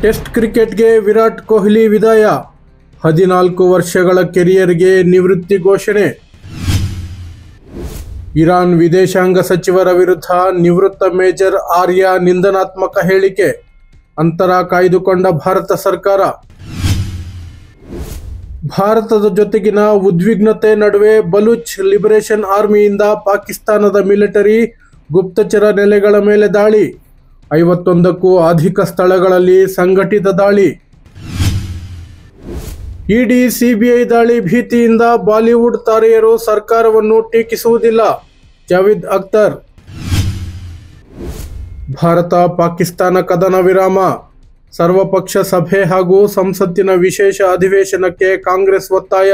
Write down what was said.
Test ಕ್ರಿಕೆಟ್ಗೆ ವಿರಾಟ್ ಕೊಹ್ಲಿ ವಿದಾಯ, 14 ವರ್ಷಗಳ ಕೆರಿಯರ್ಗೆ ನಿವೃತ್ತಿ ಘೋಷಣೆ. ಇರಾನ್ ವಿದೇಶಾಂಗ ಸಚಿವರ ವಿರುದ್ಧ ನಿವೃತ್ತ ಮೇಜರ್ ಆರ್ಯ ನಿಂದನಾತ್ಮಕ ಹೇಳಿಕೆ, ಅಂತರ ಕಾಯ್ದುಕೊಂಡ ಭಾರತ ಸರ್ಕಾರ. ಭಾರತದ ಜೊತೆಗಿನ ಉದ್ವಿಗ್ನತೆ ನಡುವೆ ಬಲೂಚ್ ಲಿಬರೇಷನ್ ಆರ್ಮಿಯಿಂದ ಪಾಕಿಸ್ತಾನದ ಮಿಲಿಟರಿ ಗುಪ್ತಚರ ನೆಲೆಗಳ ಮೇಲೆ ದಾಳಿ, 51ಕ್ಕೂ ಅಧಿಕ ಸ್ಥಳಗಳಲ್ಲಿ ಸಂಘಟಿತ ದಾಳಿ. ಇಡಿ ಸಿಬಿಐ ದಾಳಿ ಭೀತಿಯಿಂದ ಬಾಲಿವುಡ್ ತಾರೆಯರು ಸರ್ಕಾರವನ್ನು ಟೀಕಿಸುವುದಿಲ್ಲ, ಜಾವೇದ್ ಅಖ್ತರ್. ಭಾರತ ಪಾಕಿಸ್ತಾನ ಕದನ ವಿರಾಮ, ಸರ್ವಪಕ್ಷ ಸಭೆ ಹಾಗೂ ಸಂಸತ್ತಿನ ವಿಶೇಷ ಅಧಿವೇಶನಕ್ಕೆ ಕಾಂಗ್ರೆಸ್ ಒತ್ತಾಯ.